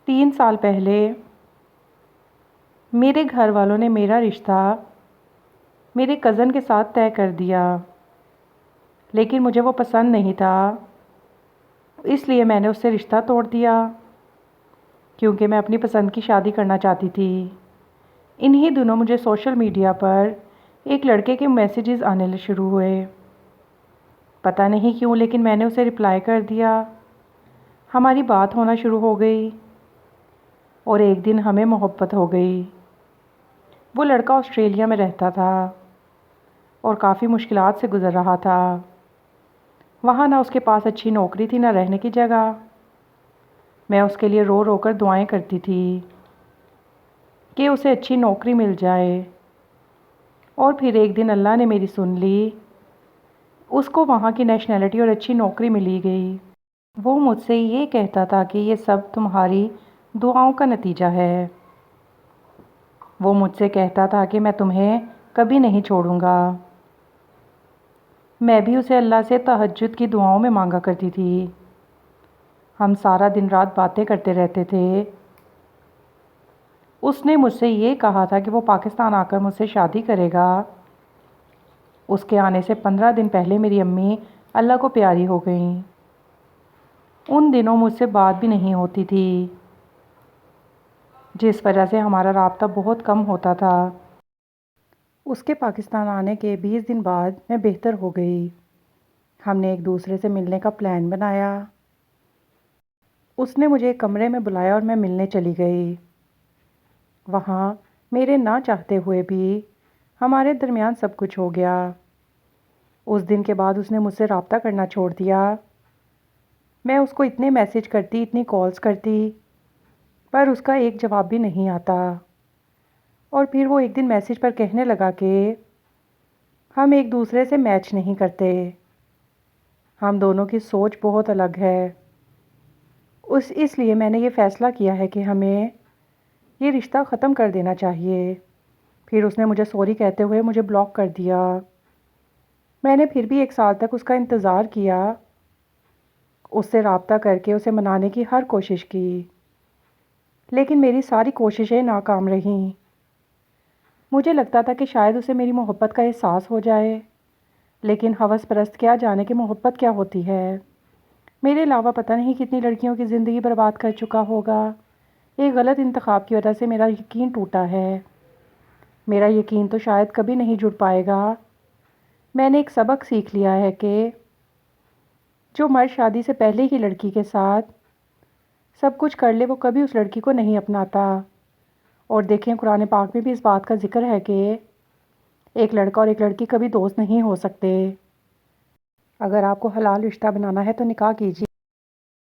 3 سال پہلے میرے گھر والوں نے میرا رشتہ میرے کزن کے ساتھ طے کر دیا، لیکن مجھے وہ پسند نہیں تھا، اس لیے میں نے اس سے رشتہ توڑ دیا کیونکہ میں اپنی پسند کی شادی کرنا چاہتی تھی۔ انہی دنوں مجھے سوشل میڈیا پر ایک لڑکے کے میسیجز آنے شروع ہوئے، پتہ نہیں کیوں لیکن میں نے اسے رپلائی کر دیا۔ ہماری بات ہونا شروع ہو گئی اور ایک دن ہمیں محبت ہو گئی۔ وہ لڑکا آسٹریلیا میں رہتا تھا اور کافی مشکلات سے گزر رہا تھا۔ وہاں نہ اس کے پاس اچھی نوکری تھی نہ رہنے کی جگہ۔ میں اس کے لیے رو رو کر دعائیں کرتی تھی کہ اسے اچھی نوکری مل جائے، اور پھر ایک دن اللہ نے میری سن لی، اس کو وہاں کی نیشنلٹی اور اچھی نوکری ملی گئی۔ وہ مجھ سے یہ کہتا تھا کہ یہ سب تمہاری دعاؤں کا نتیجہ ہے۔ وہ مجھ سے کہتا تھا کہ میں تمہیں کبھی نہیں چھوڑوں گا۔ میں بھی اسے اللہ سے تہجد کی دعاؤں میں مانگا کرتی تھی۔ ہم سارا دن رات باتیں کرتے رہتے تھے۔ اس نے مجھ سے یہ کہا تھا کہ وہ پاکستان آ کر مجھ سے شادی کرے گا۔ اس کے آنے سے 15 دن پہلے میری امی اللہ کو پیاری ہو گئیں۔ ان دنوں مجھ سے بات بھی نہیں ہوتی تھی، جس وجہ سے ہمارا رابطہ بہت کم ہوتا تھا۔ اس کے پاکستان آنے کے 20 دن بعد میں بہتر ہو گئی۔ ہم نے ایک دوسرے سے ملنے کا پلان بنایا۔ اس نے مجھے ایک کمرے میں بلایا اور میں ملنے چلی گئی۔ وہاں میرے نہ چاہتے ہوئے بھی ہمارے درمیان سب کچھ ہو گیا۔ اس دن کے بعد اس نے مجھ سے رابطہ کرنا چھوڑ دیا۔ میں اس کو اتنے میسج کرتی، اتنی کالز کرتی، پر اس کا ایک جواب بھی نہیں آتا۔ اور پھر وہ ایک دن میسج پر کہنے لگا کہ ہم ایک دوسرے سے میچ نہیں کرتے، ہم دونوں کی سوچ بہت الگ ہے۔ اس لیے میں نے یہ فیصلہ کیا ہے کہ ہمیں یہ رشتہ ختم کر دینا چاہیے۔ پھر اس نے مجھے سوری کہتے ہوئے مجھے بلاک کر دیا۔ میں نے پھر بھی 1 سال تک اس کا انتظار کیا، اس سے رابطہ کر کے اسے منانے کی ہر کوشش کی، لیکن میری ساری کوششیں ناکام رہیں۔ مجھے لگتا تھا کہ شاید اسے میری محبت کا احساس ہو جائے، لیکن ہوس پرست کیا جانے کہ محبت کیا ہوتی ہے۔ میرے علاوہ پتہ نہیں کتنی لڑکیوں کی زندگی برباد کر چکا ہوگا۔ ایک غلط انتخاب کی وجہ سے میرا یقین ٹوٹا ہے۔ میرا یقین تو شاید کبھی نہیں جڑ پائے گا۔ میں نے ایک سبق سیکھ لیا ہے کہ جو مرد شادی سے پہلے ہی لڑکی کے ساتھ سب کچھ کر لے وہ کبھی اس لڑکی کو نہیں اپناتا۔ اور دیکھیں قرآن پاک میں بھی اس بات کا ذکر ہے کہ ایک لڑکا اور ایک لڑکی کبھی دوست نہیں ہو سکتے۔ اگر آپ کو حلال رشتہ بنانا ہے تو نکاح کیجیے۔